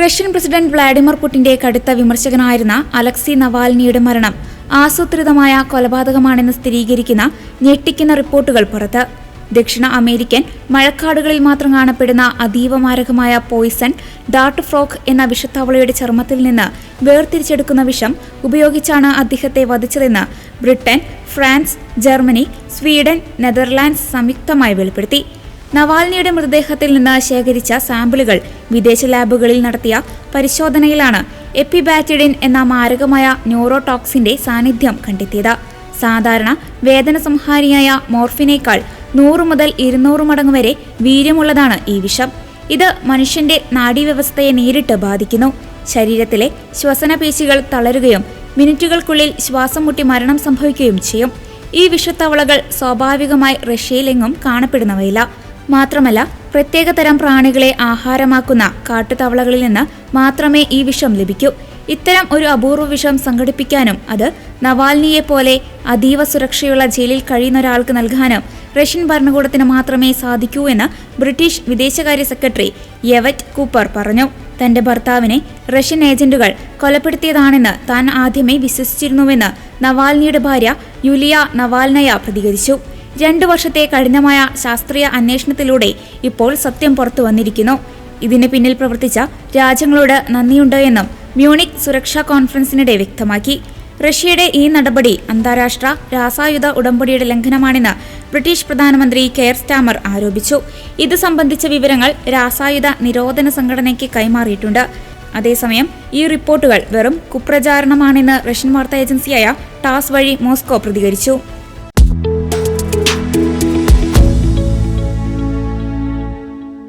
Russian president Vladimir പുടിന്റെ കടുത്ത വിമർശകനായിരുന്ന Alexei നവാൽനിയുടെ മരണം ആസൂത്രിതമായ കൊലപാതകമാണെന്ന് സ്ഥിരീകരിക്കുന്ന ഞെട്ടിക്കുന്ന റിപ്പോർട്ടുകൾ പുറത്ത്. ദക്ഷിണ അമേരിക്കൻ മഴക്കാടുകളിൽ മാത്രം കാണപ്പെടുന്ന അതീവ മാരകമായ പോയിസൺ ഡാർട്ട് ഫ്രോഗ് എന്ന വിഷത്തവളയുടെ ചർമ്മത്തിൽ നിന്ന് വേർതിരിച്ചെടുക്കുന്ന വിഷം ഉപയോഗിച്ചാണ് അദ്ദേഹത്തെ വധിച്ചതെന്ന് Britain, France, Germany, Sweden, Netherlands സംയുക്തമായി വെളിപ്പെടുത്തി. നവാൽനിയുടെ മൃതദേഹത്തിൽ നിന്ന് ശേഖരിച്ച സാമ്പിളുകൾ വിദേശ ലാബുകളിൽ നടത്തിയ പരിശോധനയിലാണ് എപ്പിബാറ്റിഡിൻ എന്ന മാരകമായ ന്യൂറോടോക്സിന്റെ സാന്നിധ്യം കണ്ടെത്തിയത്. സാധാരണ വേദന സംഹാരിയായ മോർഫിനേക്കാൾ 100 മുതൽ 200 മടങ്ങ് വരെ വീര്യമുള്ളതാണ് ഈ വിഷം. ഇത് മനുഷ്യന്റെ നാഡീവ്യവസ്ഥയെ നേരിട്ട് ബാധിക്കുന്നു. ശരീരത്തിലെ ശ്വസനപേശികൾ തളരുകയും മിനിറ്റുകൾക്കുള്ളിൽ ശ്വാസം മുട്ടി മരണം സംഭവിക്കുകയും ചെയ്യും. ഈ വിഷത്തവളകൾ സ്വാഭാവികമായി റഷ്യയിലെങ്ങും കാണപ്പെടുന്നവയില്ല. മാത്രമല്ല, പ്രത്യേകതരം പ്രാണികളെ ആഹാരമാക്കുന്ന കാട്ടുതവളകളിൽ നിന്ന് മാത്രമേ ഈ വിഷം ലഭിക്കൂ. ഇത്തരം ഒരു അപൂർവ വിഷം സംഘടിപ്പിക്കാനും അത് നവാൽനിയെ പോലെ അതീവ സുരക്ഷയുള്ള ജയിലിൽ കഴിയുന്ന ഒരാൾക്ക് നൽകാനും റഷ്യൻ ഭരണകൂടത്തിന് മാത്രമേ സാധിക്കൂ എന്ന് ബ്രിട്ടീഷ് വിദേശകാര്യ സെക്രട്ടറി യെവറ്റ് കൂപ്പർ പറഞ്ഞു. തന്റെ ഭർത്താവിനെ റഷ്യൻ ഏജന്റുകൾ കൊലപ്പെടുത്തിയതാണെന്ന് താൻ ആദ്യമേ വിശ്വസിച്ചിരുന്നുവെന്ന് നവാൽനിയുടെ ഭാര്യ യുലിയ നവാൽനയ പ്രതികരിച്ചു. 2 വർഷത്തെ കഠിനമായ ശാസ്ത്രീയ അന്വേഷണത്തിലൂടെ ഇപ്പോൾ സത്യം പുറത്തു വന്നിരിക്കുന്നു. ഇതിന് പിന്നിൽ പ്രവർത്തിച്ച രാജ്യങ്ങളോട് നന്ദിയുണ്ട് എന്നും മ്യൂണിക് സുരക്ഷാ കോൺഫറൻസിനിടെ വ്യക്തമാക്കി. റഷ്യയുടെ ഈ നടപടി അന്താരാഷ്ട്ര രാസായുധ ഉടമ്പടിയുടെ ലംഘനമാണെന്ന് ബ്രിട്ടീഷ് പ്രധാനമന്ത്രി കെയർ സ്റ്റാമർ ആരോപിച്ചു. ഇത് സംബന്ധിച്ച വിവരങ്ങൾ രാസായുധ നിരോധന സംഘടനയ്ക്ക് കൈമാറിയിട്ടുണ്ട്. അതേസമയം ഈ റിപ്പോർട്ടുകൾ വെറും കുപ്രചാരണമാണെന്ന് റഷ്യൻ വാർത്താ ഏജൻസിയായ ടാസ് വഴി മോസ്കോ പ്രതികരിച്ചു.